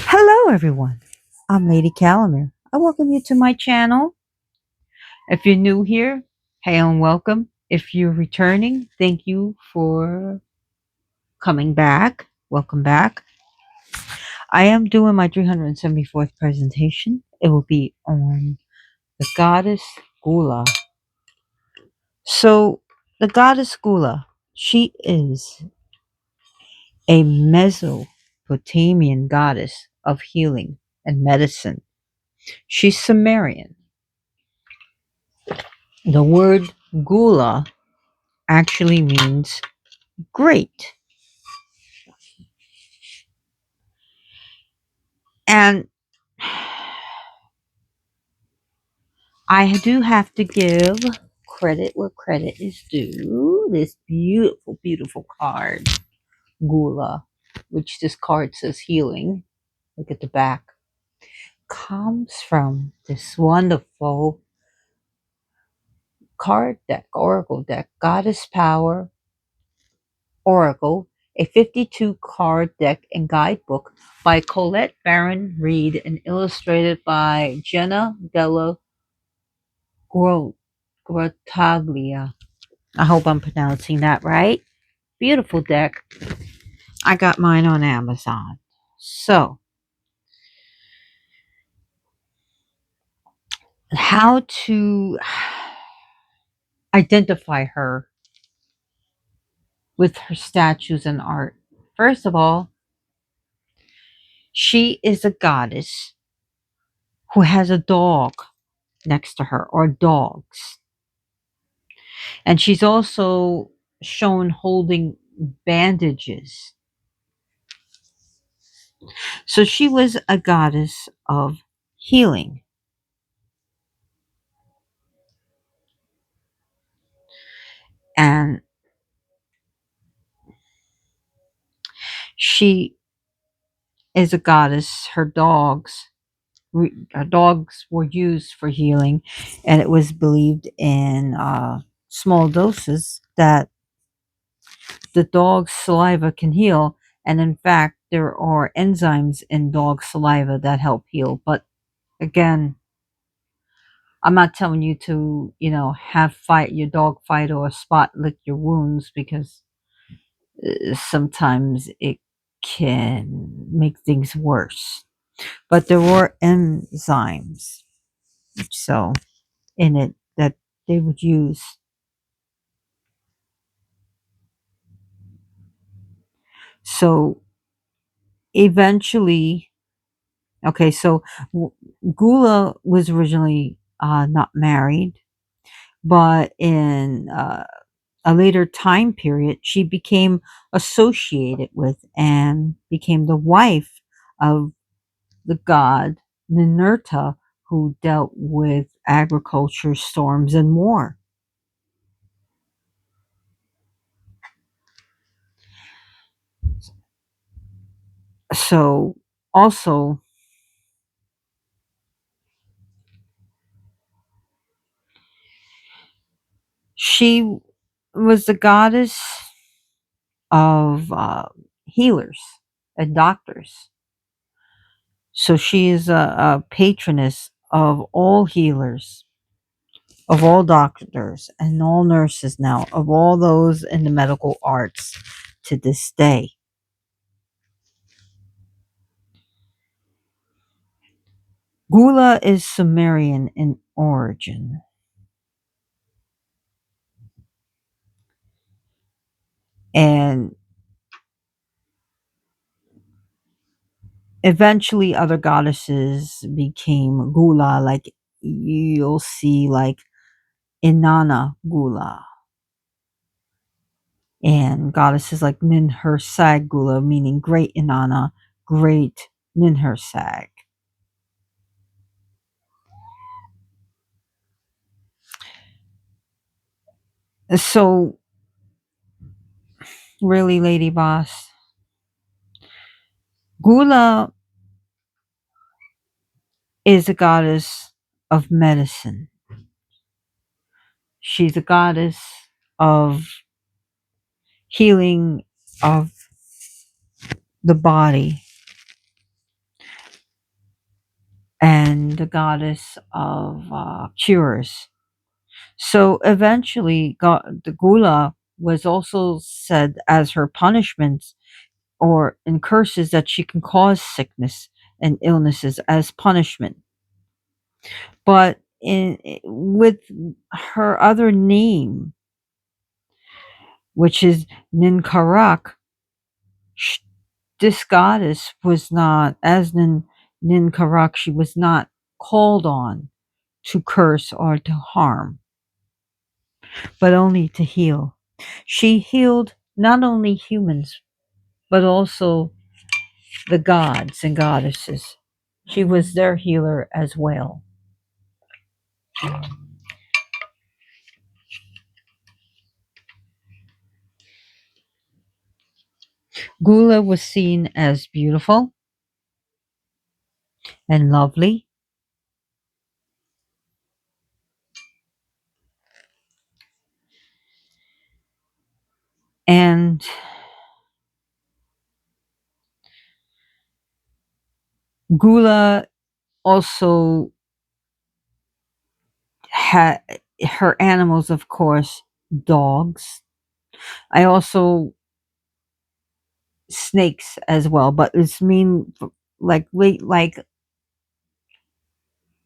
Hello, everyone. I'm Lady Calamere. I welcome you to my channel. If you're new here, hey and welcome. If you're returning, thank you for coming back. Welcome back. I am doing my 374th presentation. It will be on the goddess Gula. So, the goddess Gula, she is a Mesopotamian goddess of healing and medicine. She's Sumerian. The word Gula actually means great. And I do have to give credit where credit is due. This beautiful, beautiful card, Gula, which this card says healing. Look at the back. Comes from this wonderful card deck, Oracle deck, Goddess Power Oracle, a 52 card deck and guidebook by Colette Baron Reed and illustrated by Jenna Della Grottaglia. I hope I'm pronouncing that right. Beautiful deck. I got mine on Amazon. So, how to identify her with her statues and art? First of all, she is a goddess who has a dog next to her, or dogs. And she's also shown holding bandages. So she was a goddess of healing. And she is a goddess. Her dogs were used for healing, and it was believed in small doses that the dog's saliva can heal. And in fact, there are enzymes in dog saliva that help heal. But again, I'm not telling you to, have fight your dog fight or spot lick your wounds, because sometimes it can make things worse. But there were enzymes, so in it that they would use. So eventually, okay, so Gula was originally not married, but in a later time period, she became associated with and became the wife of the god Ninurta, who dealt with agriculture, storms, and more. So, also, she was the goddess of healers and doctors. So, she is a patroness of all healers, of all doctors, and all nurses now, of all those in the medical arts to this day. Gula is Sumerian in origin, and eventually other goddesses became Gula, like you'll see, like Inanna Gula, and goddesses like Ninhursag Gula, meaning great Inanna, great Ninhursag. So, really, Lady Boss, Gula is a goddess of medicine. She's a goddess of healing of the body. and the goddess of cures. So eventually, the Gula was also said as her punishment or in curses that she can cause sickness and illnesses as punishment. But with her other name, which is Ninkarak, sh- this goddess was not, as Ninkarak, she was not called on to curse or to harm, but only to heal. She healed not only humans, but also the gods and goddesses. She was their healer as well. Gula was seen as beautiful and lovely, and Gula also had her animals, of course, dogs. I also snakes as well, but it's mean like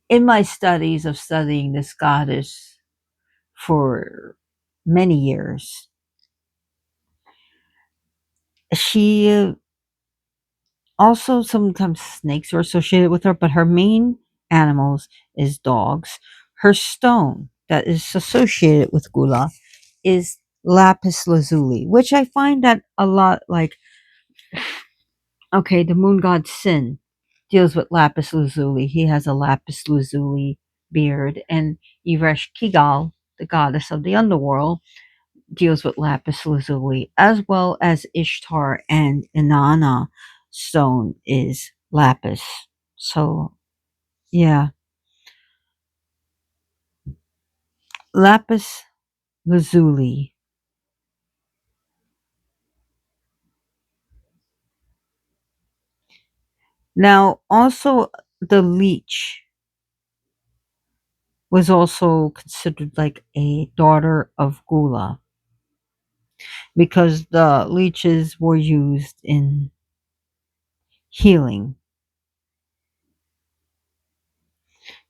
in my studies of studying this goddess for many years, she also sometimes snakes are associated with her, but her main animals is dogs. Her stone that is associated with Gula is lapis lazuli, which I find that a lot like, okay, the moon god Sin deals with lapis lazuli. He has a lapis lazuli beard, and Ivresh Kigal, the goddess of the underworld, deals with lapis lazuli, as well as Ishtar and Inanna stone is lapis. So, yeah, lapis lazuli. Now, also the leech was also considered like a daughter of Gula because the leeches were used in healing.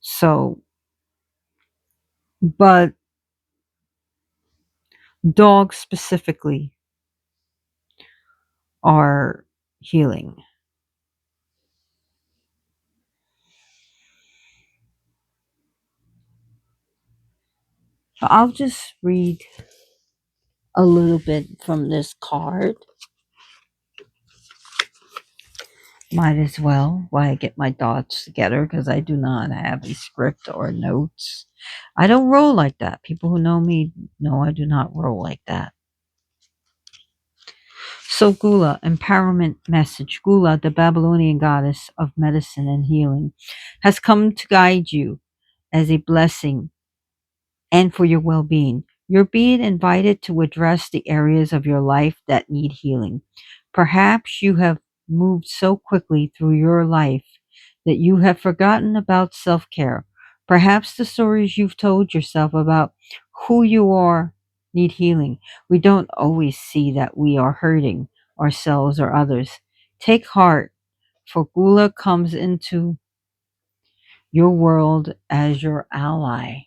So, but dogs specifically are healing. So I'll just read a little bit from this card. Might as well while I get my thoughts together because I do not have a script or notes. I don't roll like that. People who know me know I do not roll like that. So Gula, empowerment message. Gula, the Babylonian goddess of medicine and healing, has come to guide you as a blessing and for your well being. You're being invited to address the areas of your life that need healing. Perhaps you have moved so quickly through your life that you have forgotten about self care. Perhaps the stories you've told yourself about who you are need healing. We don't always see that we are hurting ourselves or others. Take heart, for Gula comes into your world as your ally,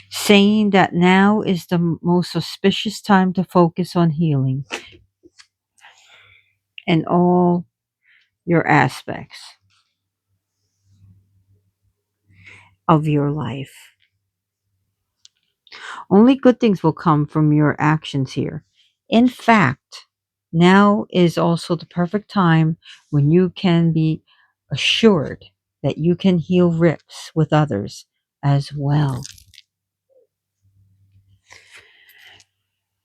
saying that now is the most auspicious time to focus on healing in all your aspects of your life. Only good things will come from your actions here. In fact, now is also the perfect time when you can be assured that you can heal rips with others as well.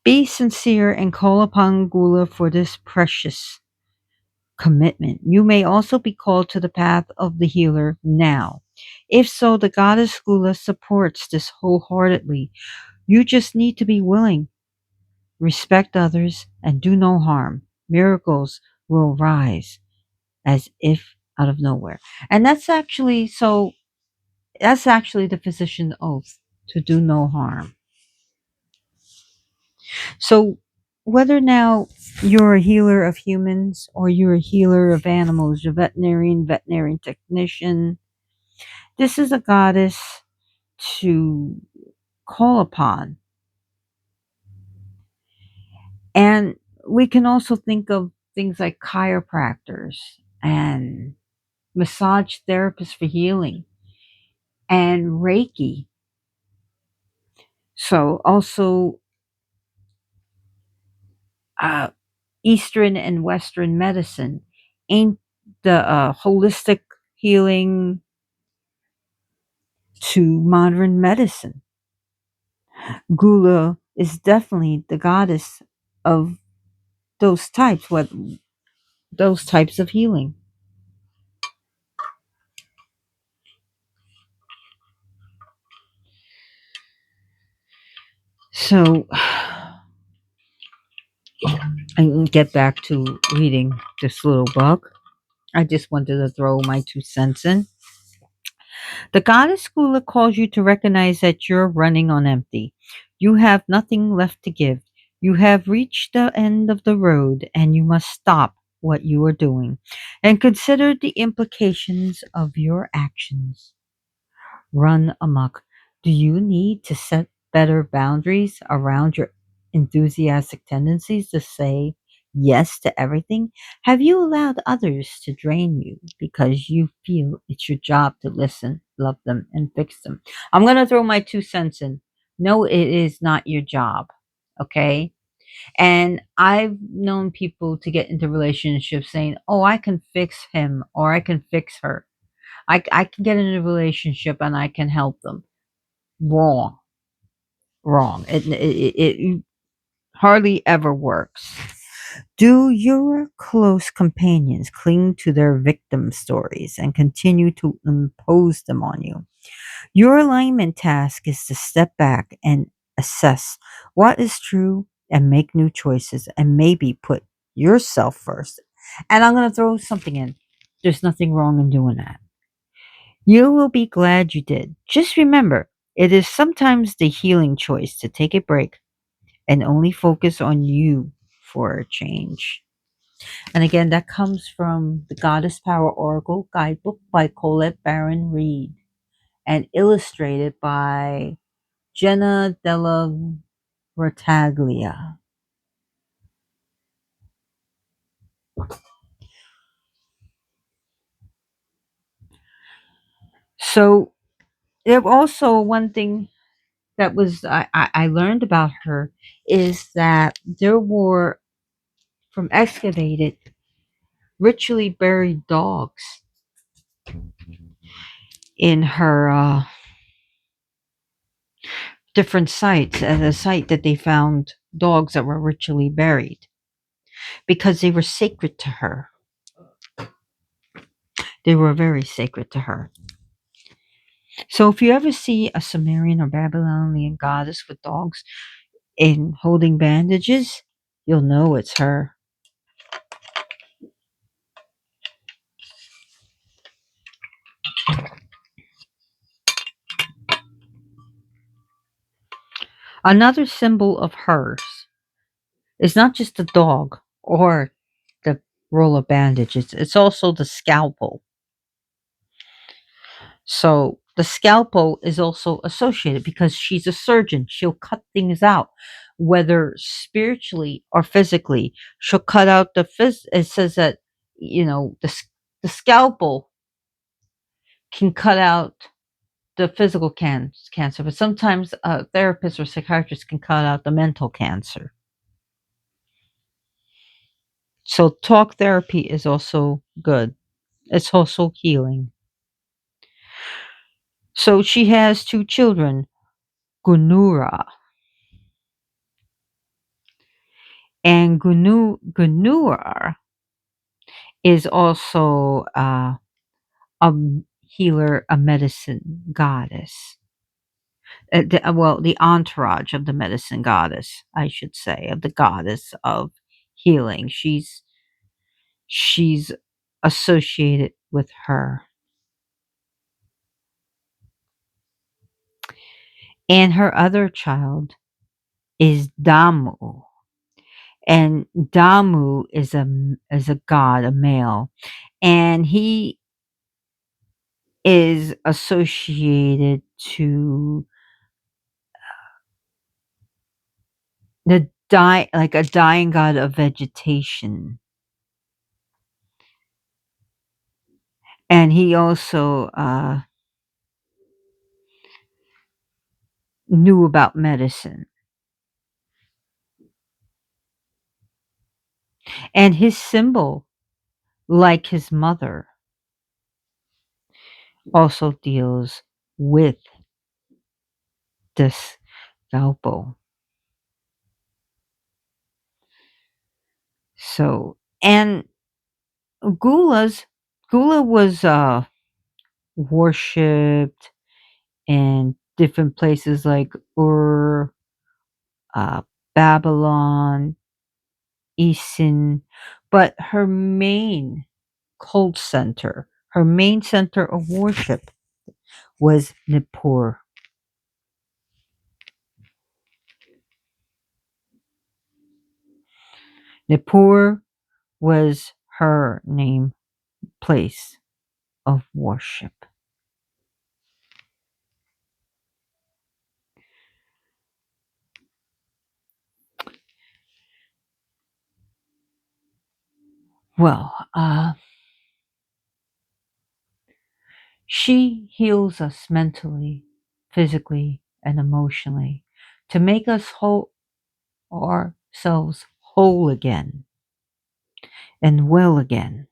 Be sincere and call upon Gula for this precious commitment. You may also be called to the path of the healer now. If so, the goddess Gula supports this wholeheartedly. You just need to be willing, respect others, and do no harm. Miracles will rise as if out of nowhere. And that's actually the physician's oath to do no harm. So whether now you're a healer of humans or you're a healer of animals, you're veterinarian technician, this is a goddess to call upon. And we can also think of things like chiropractors and massage therapists for healing and Reiki. So also uh, Eastern and Western medicine ain't the holistic healing to modern medicine. Gula is definitely the goddess of what those types of healing. So I can get back to reading this little book. I just wanted to throw my 2 cents in. The goddess Gula calls you to recognize that you're running on empty. You have nothing left to give. You have reached the end of the road and you must stop what you are doing and consider the implications of your actions. Run amok. Do you need to set better boundaries around your enthusiastic tendencies to say yes to everything? Have you allowed others to drain you because you feel it's your job to listen, love them, and fix them? I'm going to throw my 2 cents in. No, it is not your job. Okay. And I've known people to get into relationships saying, oh, I can fix him or I can fix her. I can get in a relationship and I can help them. Wrong. Wrong. It hardly ever works. Do your close companions cling to their victim stories and continue to impose them on you? Your alignment task is to step back and assess what is true and make new choices and maybe put yourself first. And I'm going to throw something in. There's nothing wrong in doing that. You will be glad you did. Just remember, it is sometimes the healing choice to take a break and only focus on you for a change. And again, that comes from the Goddess Power Oracle Guidebook by Colette Baron Reed and illustrated by Jenna Della Rotaglia. So, there also one thing that was I learned about her is that there were from excavated ritually buried dogs in her different sites. At a site that they found dogs that were ritually buried because they were sacred to her. They were very sacred to her. So if you ever see a Sumerian or Babylonian goddess with dogs in holding bandages, you'll know it's her. Another symbol of hers is not just the dog or the roll of bandages, it's also the scalpel. So the scalpel is also associated because she's a surgeon. She'll cut things out, whether spiritually or physically. She'll cut out it says that, the scalpel can cut out the physical cancer, but sometimes therapists or psychiatrists can cut out the mental cancer. So talk therapy is also good. It's also healing. So she has 2 children, Gunura and Gunur is also a healer, a medicine goddess. The entourage of the medicine goddess, I should say, of the goddess of healing. she's associated with her. And her other child is Damu. And Damu is a god, a male, and he is associated to like a dying god of vegetation. And he also knew about medicine. And his symbol, like his mother, also deals with this scalpel. So, and Gula's Gula was worshipped in different places like Ur, uh, Babylon, Essen, but her main center of worship was Nippur. Nippur was her name place of worship. Well, she heals us mentally, physically, and emotionally to make us ourselves whole again and well again.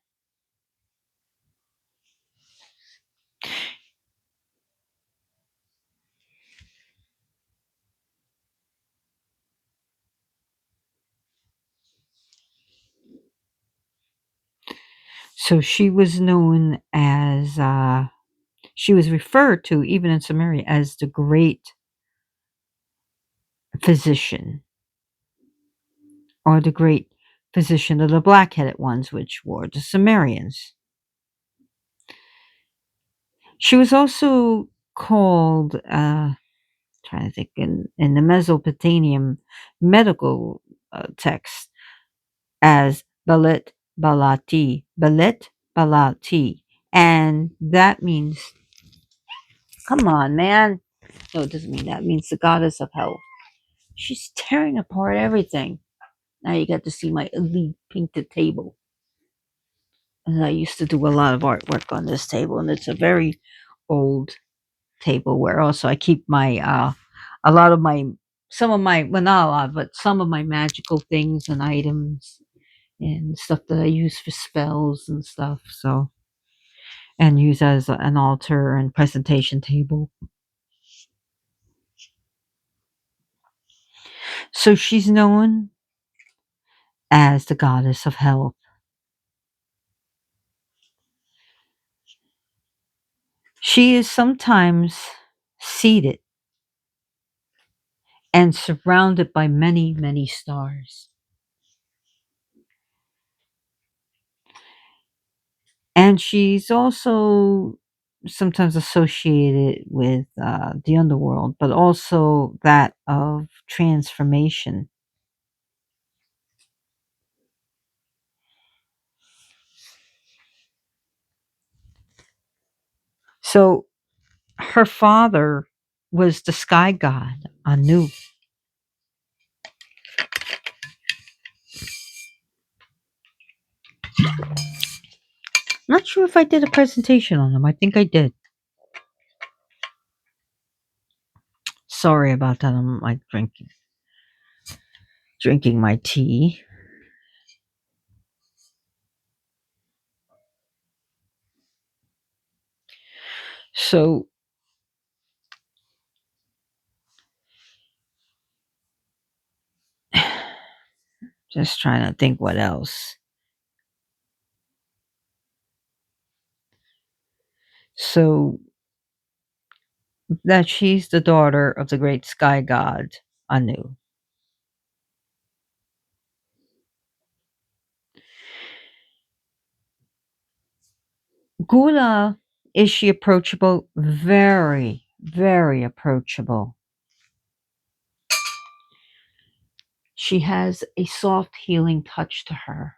So she was referred to even in Samaria as the great physician, or the great physician of the black-headed ones, which were the Sumerians. She was also called, trying to think, in the Mesopotamian medical text, as Belet Balati, and that means, come on, man. No, it doesn't mean that. It means the goddess of health. She's tearing apart everything. Now you got to see my ugly painted table. And I used to do a lot of artwork on this table, and it's a very old table where also I keep my a lot of my some of my well, not a lot, but some of my magical things and items and stuff that I use for spells and stuff. So, and use as an altar and presentation table. So she's known as the goddess of health. She is sometimes seated and surrounded by many, many stars. And she's also sometimes associated with the underworld, but also that of transformation. So her father was the sky god Anu. Not sure if I did a presentation on him. I think I did. Sorry about that. I'm like drinking my tea. So just trying to think what else. So that she's the daughter of the great sky god Anu. Gula, is she approachable? Very, very approachable. She has a soft, healing touch to her.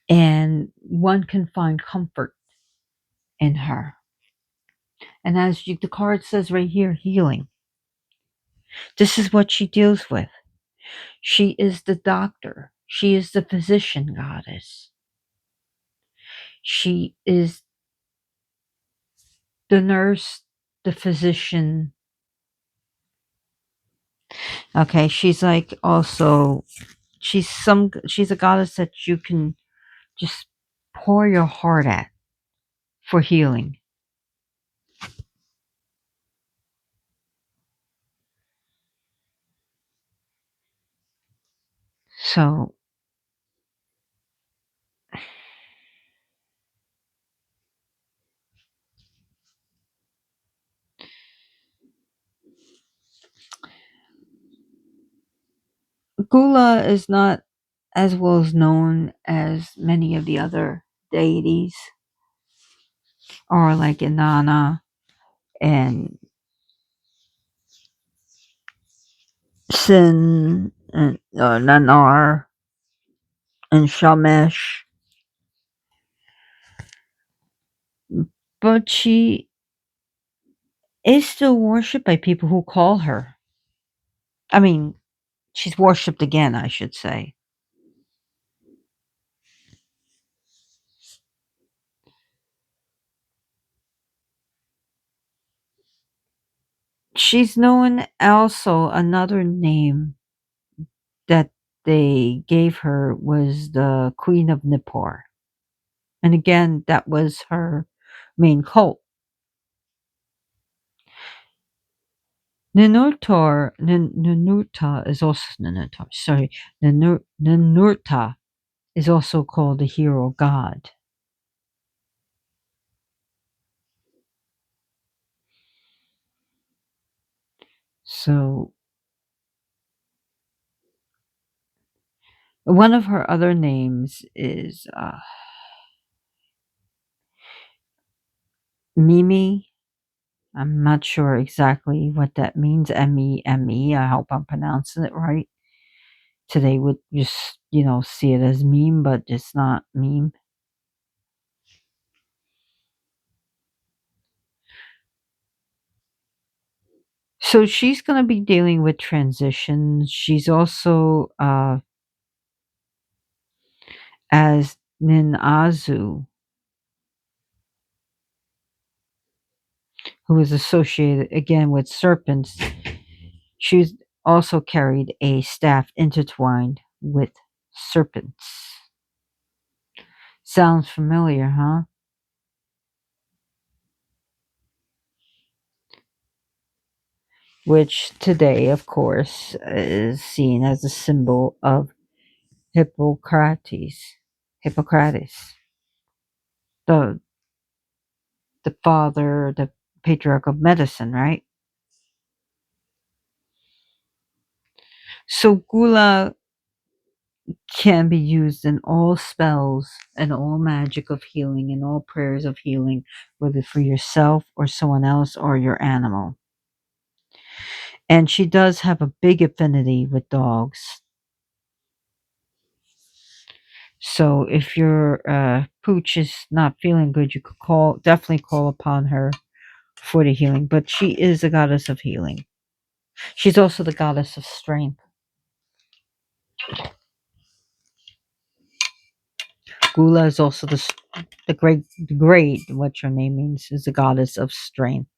And one can find comfort in her. And as the card says right here, healing. This is what she deals with. She is the doctor. She is the physician goddess. She is the nurse, the physician. Okay, she's like also she's a goddess that you can just pour your heart at for healing. So Gula is not as well as known as many of the other deities, or like Inanna and Sin and Nanar and Shamesh, but she is still worshipped by people who call her. I mean, she's worshipped again, I should say. She's known also another name that they gave her was the Queen of Nippur. And again, that was her main cult. Ninurta is also Ninurta. Sorry, Ninurta is also called the hero god. So one of her other names is Mimi. I'm not sure exactly what that means. Meme. I hope I'm pronouncing it right. Today would just, see it as meme, but it's not meme. So she's going to be dealing with transitions. She's also as Ninazu, who is associated again with serpents. She's also carried a staff intertwined with serpents. Sounds familiar, huh? Which today, of course, is seen as a symbol of Hippocrates. Hippocrates, the the father, the patriarch of medicine, right? So Gula can be used in all spells and all magic of healing and all prayers of healing, whether for yourself or someone else or your animal. And she does have a big affinity with dogs. So if your pooch is not feeling good, you could definitely call upon her for the healing. But she is a goddess of healing. She's also the goddess of strength. Gula is also the great, what your name means, is the goddess of strength.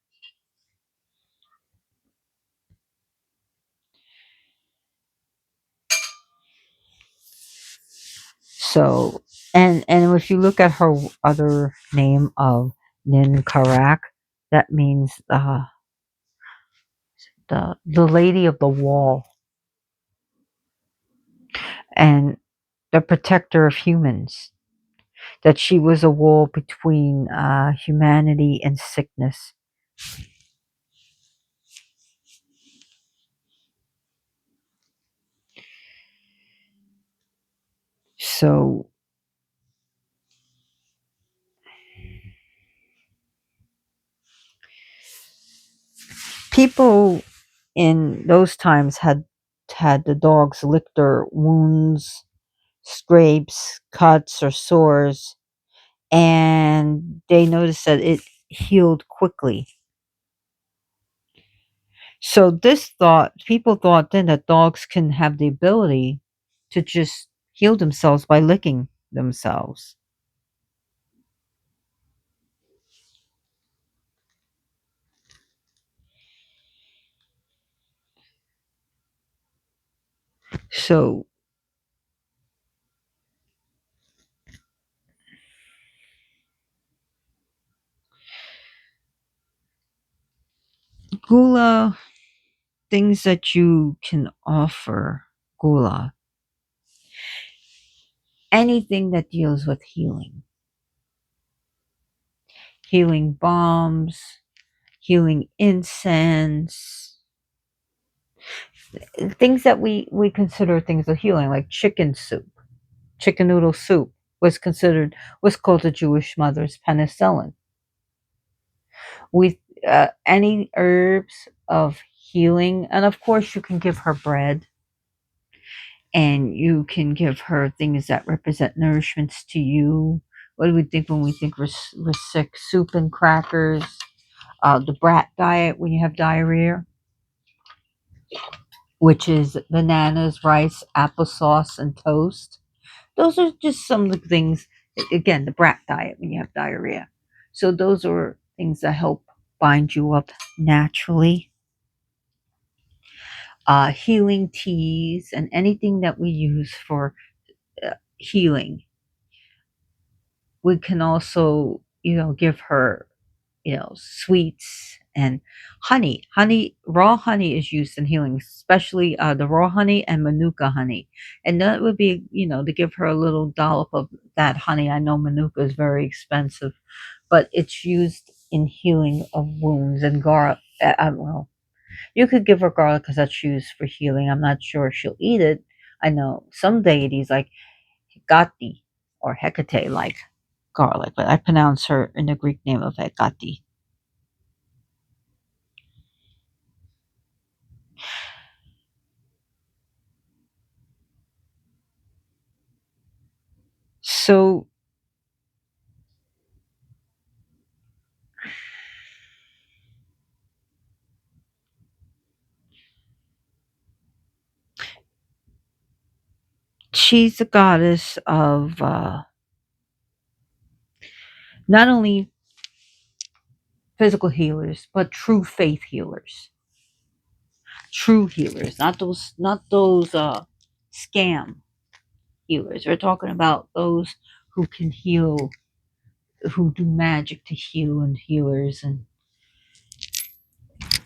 So, and if you look at her other name of Ninkarak, that means the lady of the wall and the protector of humans. That she was a wall between humanity and sickness. So people in those times had the dogs lick their wounds, scrapes, cuts, or sores, and they noticed that it healed quickly. So people thought then that dogs can have the ability to just heal themselves by licking themselves. So Gula, things that you can offer Gula, anything that deals with healing, healing bombs, healing incense, things that we consider things of healing, like chicken soup, chicken noodle soup was called the Jewish mother's penicillin. With any herbs of healing, and of course you can give her bread, and you can give her things that represent nourishments to you. What do we think when we think we're sick? Soup and crackers, the brat diet when you have diarrhea, which is bananas, rice, applesauce, and toast. Those are just some of the things, again, the brat diet when you have diarrhea. So those are things that help bind you up naturally. Healing teas and anything that we use for healing. We can also, give her, sweets and honey. Raw honey is used in healing, especially the raw honey and manuka honey. And that would be, to give her a little dollop of that honey. I know manuka is very expensive, but it's used in healing of wounds and garlic. Well, you could give her garlic because that's used for healing. I'm not sure she'll eat it. I know some deities like Hecate or Hecate like garlic, but I pronounce her in the Greek name of Hecate. So she's the goddess of not only physical healers, but true faith healers. True healers, not those scam healers. We're talking about those who can heal, who do magic to heal, and healers and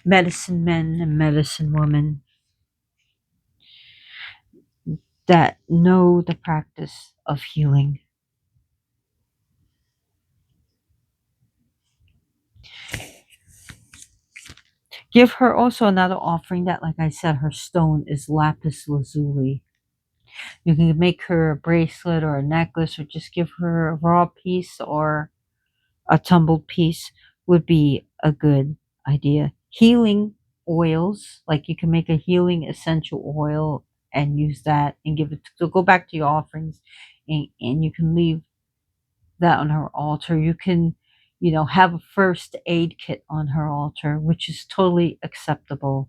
medicine men and medicine women that know the practice of healing. Give her also another offering that, like I said, her stone is lapis lazuli. You can make her a bracelet or a necklace, or just give her a raw piece or a tumbled piece would be a good idea. Healing oils, like you can make a healing essential oil and use that and give it. So go back to your offerings, and you can leave that on her altar. You can, have a first aid kit on her altar, which is totally acceptable.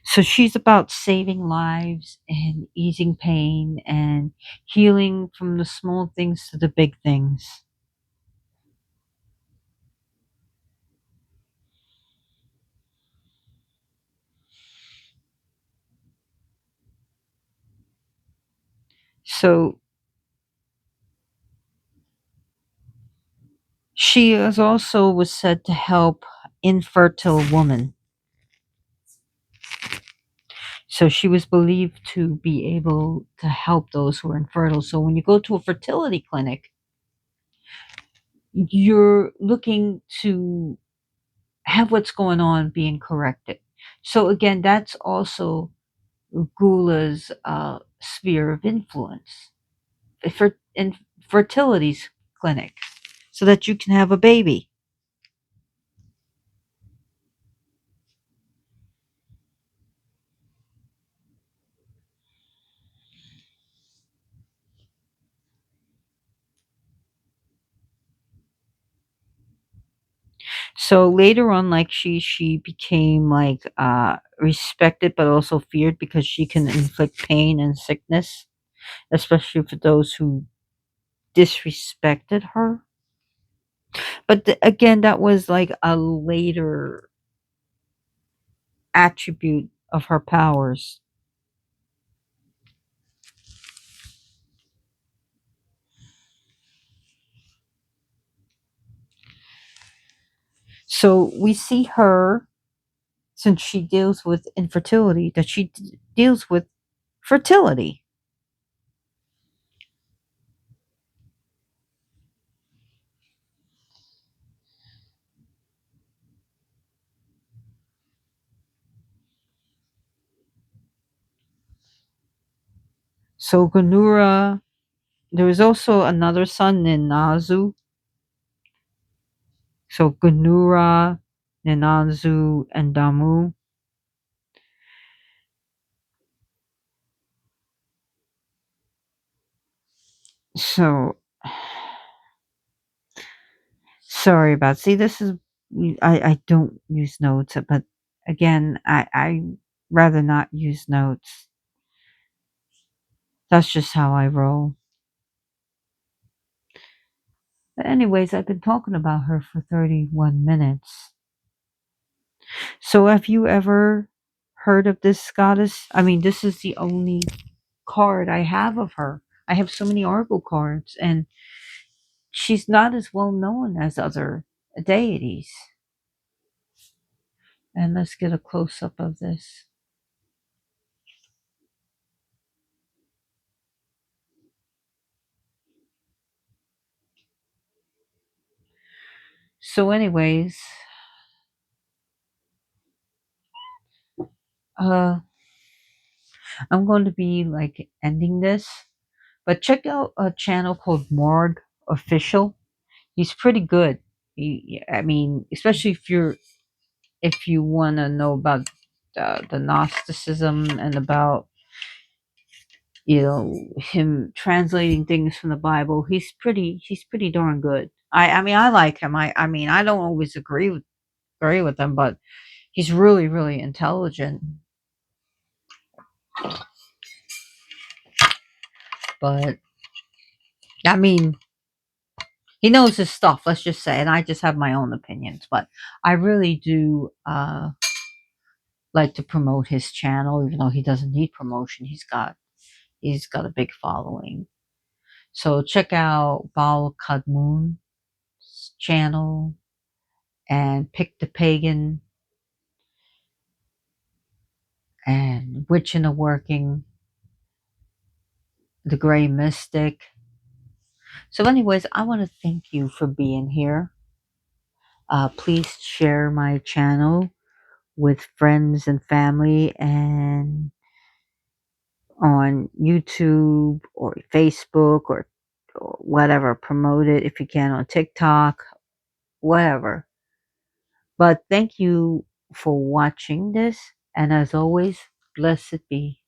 So she's about saving lives and easing pain and healing from the small things to the big things. So she is also was said to help infertile women. So she was believed to be able to help those who are infertile. So when you go to a fertility clinic, you're looking to have what's going on being corrected. So again, that's also Gula's sphere of influence for in fertilities clinic so that you can have a baby. So later on, like she became like respected but also feared because she can inflict pain and sickness, especially for those who disrespected her. But again, that was like a later attribute of her powers. So we see her, since she deals with infertility, that she deals with fertility. So Ganura, there was also another son named Nazu. So Ganura, Ninanzu, and Damu. So sorry about. See, this is I don't use notes, but again, I rather not use notes. That's just how I roll. But anyways, I've been talking about her for 31 minutes. So have you ever heard of this goddess? I mean, this is the only card I have of her. I have so many oracle cards, and she's not as well known as other deities. And let's get a close up of this. So, anyways, uh, I'm going to be like ending this, but check out a channel called Morg Official. He's pretty good. I mean, especially if you want to know about the Gnosticism and about him translating things from the Bible. He's pretty darn good. I mean I like him. I mean I don't always agree with him, but he's really intelligent. But I mean he knows his stuff. Let's just say, and I just have my own opinions. But I really do like to promote his channel, even though he doesn't need promotion. He's got a big following. So check out Baal Kadmun's channel and Pick the Pagan and Witch in the Working, the Gray Mystic. So, anyways, I want to thank you for being here. Please share my channel with friends and family and on YouTube or Facebook or whatever. Promote it if you can on TikTok, whatever. But thank you for watching this. And as always, blessed be.